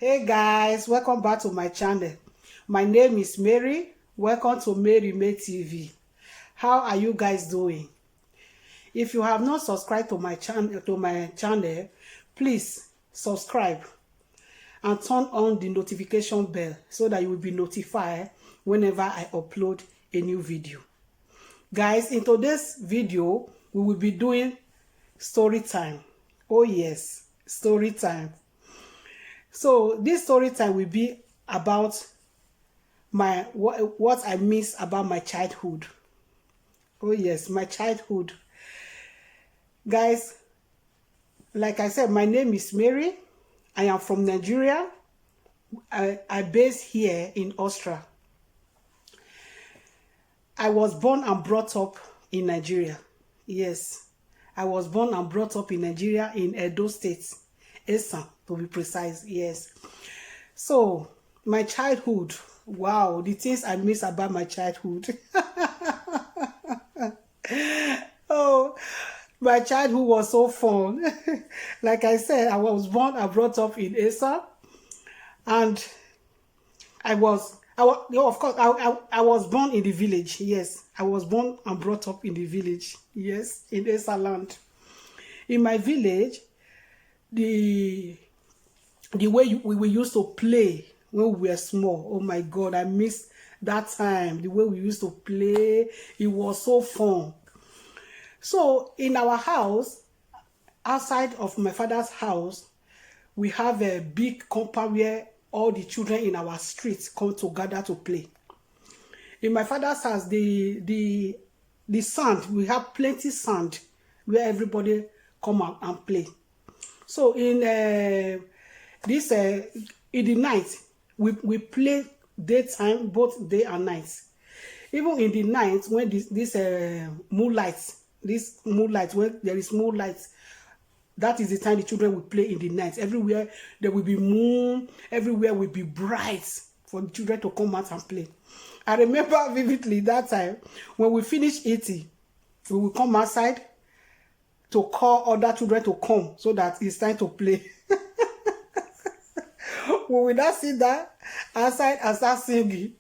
Hey guys, welcome back to my channel. My name is Mary. Welcome to Mary May TV. How are you guys doing? If you have not subscribed to my channel, please subscribe and turn on the notification bell so that you will be notified whenever I upload a new video. Guys, in today's video, we will be doing story time. Oh yes, story time. So this story time will be about what I miss about my childhood. Oh yes, my childhood. Guys, like I said, my name is Mary. I am from Nigeria. I base here in Austria. I was born and brought up in Nigeria. Yes, I was born and brought up in Nigeria in Edo State. Esan, to be precise, yes. So, my childhood, wow, the things I miss about my childhood. Oh, my childhood was so fun. Like I said, I was born and brought up in Esan, and of course, I was born in the village, yes. I was born and brought up in the village, yes, in Esan land. In my village, the way we used to play when we were small, oh my God, I miss that time. The way we used to play, it was so fun. So in our house, outside of my father's house, we have a big compound where all the children in our streets come together to play. In my father's house, the sand, we have plenty sand where everybody come out and play. So in the night, we play daytime, both day and night. Even in the night, when this moonlight, when there is moonlight, that is the time the children will play in the night. Everywhere there will be moon, everywhere will be bright for the children to come out and play. I remember vividly that time when we finish eating, we will come outside to call other children to come so that it's time to play. We will not sit down outside and start singing.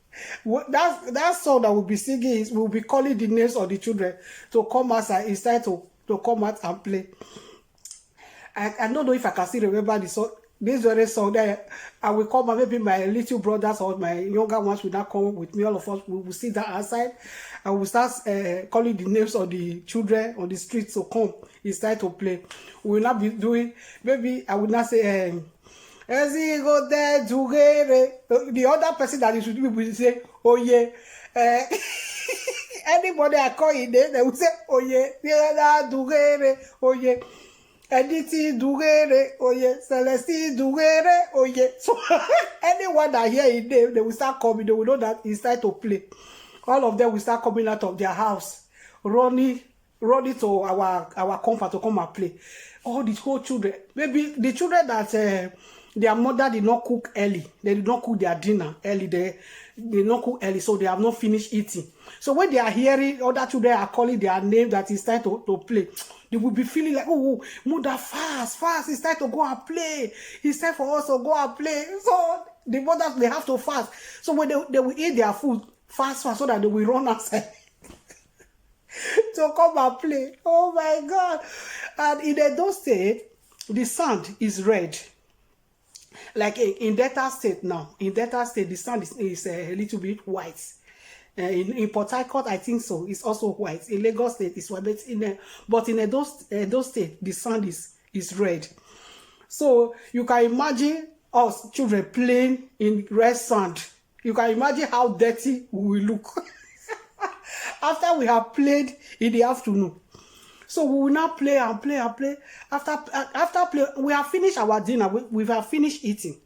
That song that we'll be singing is we'll be calling the names of the children to come outside. It's time to come out and play. I don't know if I can still remember the song. This very song that I will come and maybe my little brothers or my younger ones will not come with me. All of us we will sit down outside and we'll start calling the names of the children on the street to come. It's time to play. We will not be doing, maybe I will not say, as he go there together. The other person that is with me will say, oh yeah. Anybody I call in there, they will say, oh yeah, together, oh yeah. Edith Dugere, oh yeah, Celestine Dugere, oh yeah. So anyone that hear his name, they will start coming. They will know that it's time to play. All of them will start coming out of their house, running to our comfort to come and play. All the whole children, maybe the children that their mother did not cook early, they did not cook their dinner early. They not cook early, so they have not finished eating. So when they are hearing other children are calling their name that it's time to play, they will be feeling like, oh, mother, fast, it's time to go and play. It's time for us to go and play. So the mothers, they have to fast. So when they will eat their food fast, so that they will run outside to come and play. Oh my God. And in Edo State, the sand is red. Like in Delta State now, in Delta State, the sand is a little bit white. In Port Harcourt, I think so. It's also white. In Lagos State, it's white. But in Edo State, the sand is red. So you can imagine us children playing in red sand. You can imagine how dirty we will look after we have played in the afternoon. So we will now play and play and play. After play, we have finished our dinner. We have finished eating.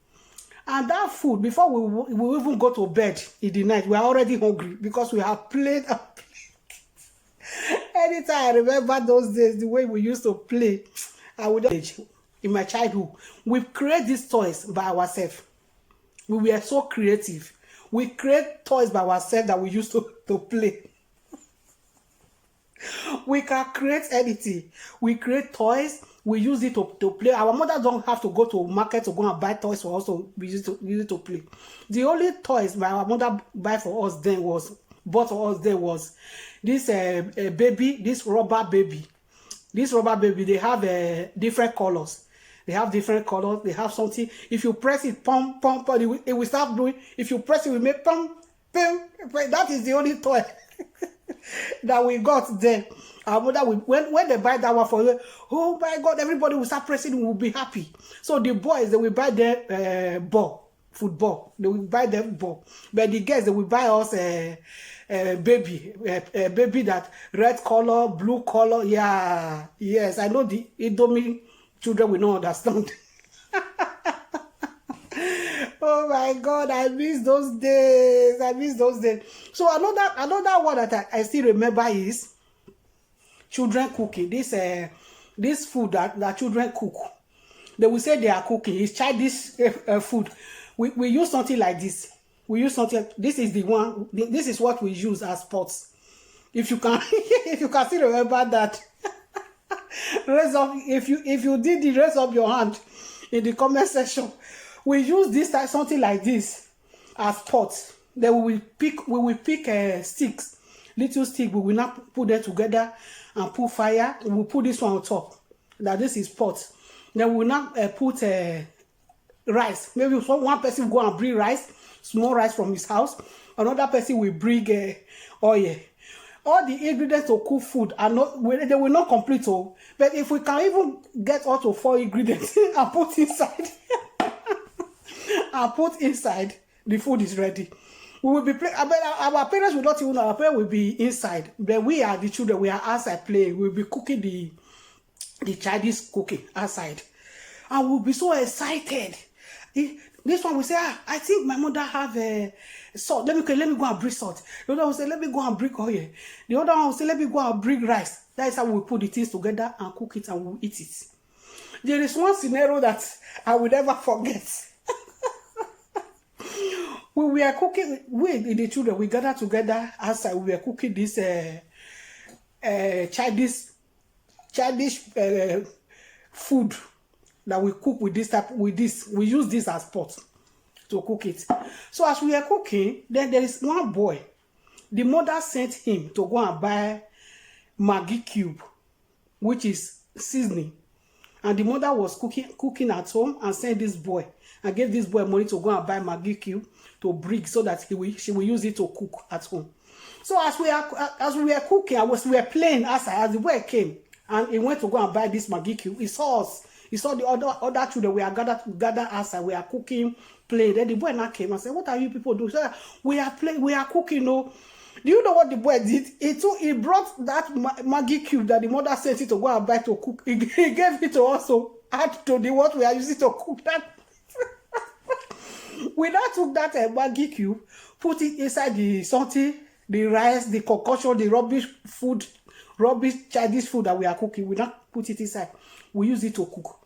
And that food, before we even go to bed in the night, we are already hungry because we have played and played. Anytime I remember those days, the way we used to play, I would in my childhood, we create these toys by ourselves. We were so creative. We create toys by ourselves that we used to play. We can create anything. We create toys. we use it to play. Our mother don't have to go to market to go and buy toys for us to use it to play. The only toys my our mother buy for us then bought for us then was this baby, this rubber baby. This rubber baby, they have different colors. They have different colors. They have something. If you press it, pump, pump, pump, it will start doing. If you press it, we make pump, pump. That is the only toy that we got there. Our mother, when they buy that one for you, oh my God, everybody will start pressing, will be happy. So the boys, they will buy their ball, football. They will buy their ball. But the girls, they will buy us baby that red color, blue color. Yeah, yes, I know the Indomie children will not understand. Oh my God, I miss those days. I miss those days. So another one that I still remember is children cooking. This food that children cook. They will say they are cooking. It's childish food. We use something like this. We use something. This is the one. This is what we use as pots. If you can, if you can still remember that, raise up. If you did the raise up your hand in the comment section. We use this type something like this as pots. Then we will pick sticks, little stick. We will not put them together and put fire. We will put this one on top. That this is pot. Then we will not put rice. Maybe one person will go and bring rice, small rice from his house. Another person will bring oil. All the ingredients to cook food are not. They will not complete. Oh, but if we can even get up to 4 ingredients and put inside. And put inside, the food is ready. We will be playing. Our parents will not even know. Our parents will be inside. But we are the children. We are outside playing. We'll be cooking the Chinese cooking outside. And we'll be so excited. This one will say, I think my mother have salt. Let me go and bring salt. The other one will say, let me go and bring oil. The other one will say, let me go and bring rice. That is how we put the things together and cook it and we'll eat it. There is one scenario that I will never forget. We were cooking, the children, we gathered together outside. We were cooking this Chinese food that we cook with this type. We use this as pot to cook it. So as we were cooking, then there is one boy. The mother sent him to go and buy Maggi cube, which is seasoning. And the mother was cooking at home and sent this boy and gave this boy money to go and buy Maggi cube to bring so that she will use it to cook at home. So as we were cooking, we were playing outside. As the boy came and he went to go and buy this Maggi cube, he saw us. He saw the other children. We are gathered outside. We are cooking, playing. Then the boy now came and said, "What are you people doing?" So we are playing. We are cooking. No. Do you know what the boy did? He brought that Maggi cube that the mother sent it to go and buy to cook. He gave it to us to add to the what we are using to cook that. We now took that Maggi cube, put it inside the something, the rice, the concoction, the rubbish Chinese food that we are cooking. We now put it inside. We use it to cook.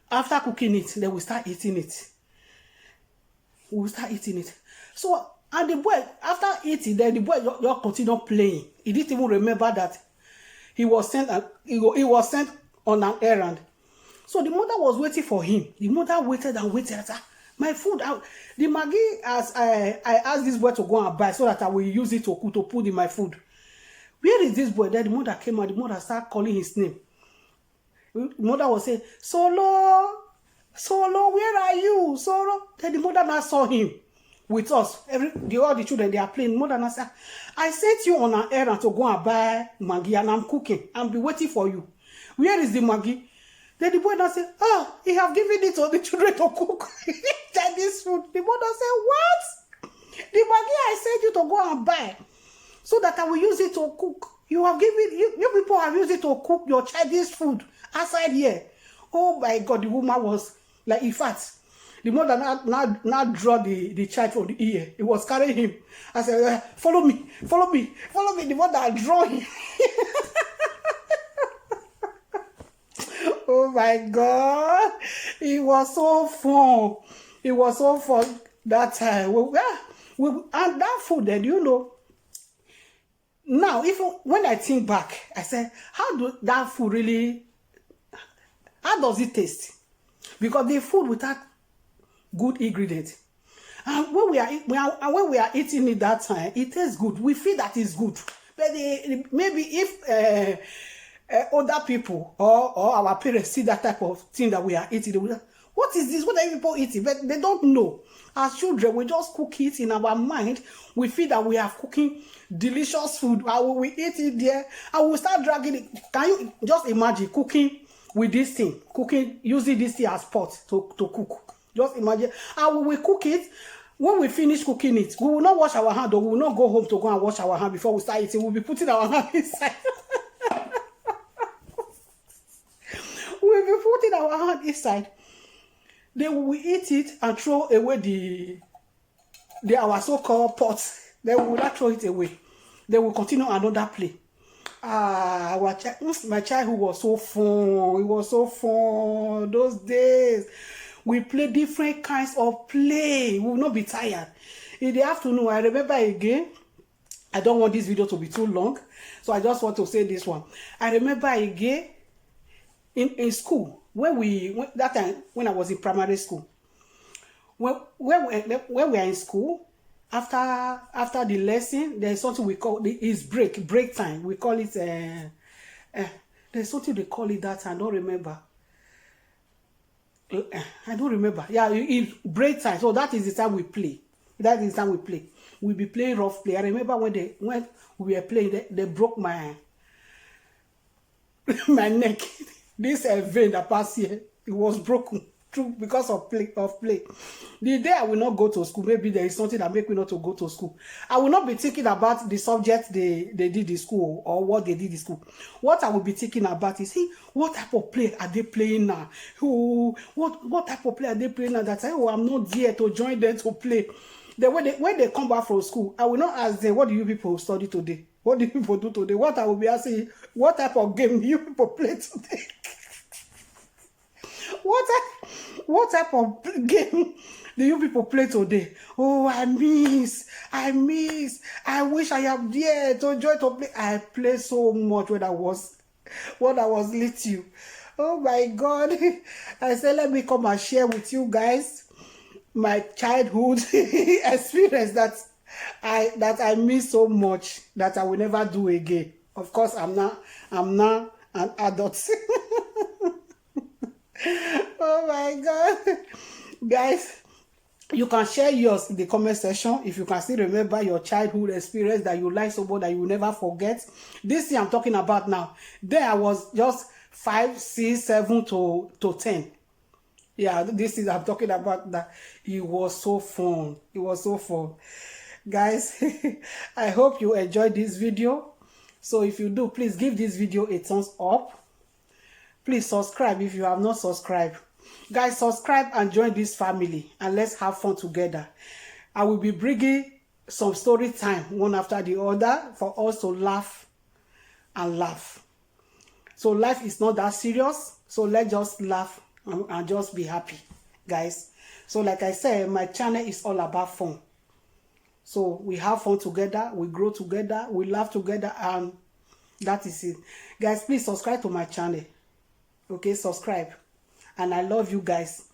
After cooking it, then we start eating it. We start eating it. So, and the boy, after eating, then the boy just continued playing. He didn't even remember that he was sent on an errand. So the mother was waiting for him. The mother waited and waited. I said, my food out. The Maggi, as I asked this boy to go and buy so that I will use it to cook, to put in my food. Where is this boy? Then the mother came out. The mother started calling his name. The mother was saying, Solo, where are you? Solo. Then the mother now saw him with us. All the children, they are playing. The mother now said, I sent you on an errand to go and buy Maggi and I'm cooking. I'll be waiting for you. Where is the Maggi? Then the boy now said, oh, he have given it to the children to cook Chinese food. The mother said, what? The Maggi I sent you to go and buy so that I will use it to cook. You have given, you people have used it to cook your Chinese food outside here. Oh my God, the woman was like, in fact, the mother now draw the child from the ear. It was carrying him. I said, follow me. The mother draw him. Oh my God, it was so fun. It was so fun that time. And that food, then you know. Now, when I think back, I said, how do that food really How does it taste? Because the food without good ingredients. And when we are eating it that time, it tastes good. We feel that it's good. But maybe if other people or our parents see that type of thing that we are eating, they will, what is this? What are you people eating? But they don't know. As children, we just cook it in our mind. We feel that we are cooking delicious food. We eat it there and we start dragging it. Can you just imagine cooking with this thing? Cooking, using this thing as pot to cook. Just imagine. And we will cook it. When we finish cooking it, we will not wash our hand, or we will not go home to go and wash our hand before we start eating. We'll be putting our hand inside. We'll be putting our hand inside. Then we will eat it and throw away our so-called pots. Then we will not throw it away. Then we'll continue another play. My childhood was so fun. It was so fun. Those days. We play different kinds of play. We will not be tired. In the afternoon, I remember again, I don't want this video to be too long, so I just want to say this one. I remember again, in school, that time when I was in primary school, when we are in school, after the lesson, there's something we call it's break time. We call it there's something they call it that I don't remember. I don't remember. Yeah, it's break time. So that is the time we play. That is the time we play. We'll be playing rough play. I remember when we were playing, they broke my neck. This vein that passed here, it was broken because of play. The day I will not go to school, maybe there is something that make me not to go to school. I will not be thinking about the subject they did in school or what they did in school. What I will be thinking about is, what type of play are they playing now? What type of play are they playing now? That I'm not there to join them to play. Then when they come back from school, I will not ask them, what do you people study today? What do you people do today? What I will be asking, what type of game do you people play today? What type of game do you people play today? Oh, I miss. I wish I am there to enjoy to play. I play so much when I was little. Oh my God. I said, let me come and share with you guys my childhood experience that I miss so much that I will never do again. Of course, I'm now an adult. Oh my God. Guys, you can share yours in the comment section if you can still remember your childhood experience that you like so much that you will never forget. This thing I'm talking about now, then I was just 5, 6, 7 to 10. Yeah, this is I'm talking about that. It was so fun. It was so fun. Guys, I hope you enjoyed this video. So if you do, please give this video a thumbs up. Please subscribe if you have not subscribed. Guys, subscribe and join this family and let's have fun together. I will be bringing some story time one after the other for us to laugh and laugh. So life is not that serious. So let's just laugh and just be happy, guys. So like I said, my channel is all about fun. So we have fun together, we grow together, we laugh together, and that is it. Guys, please subscribe to my channel. Okay, subscribe. And I love you guys.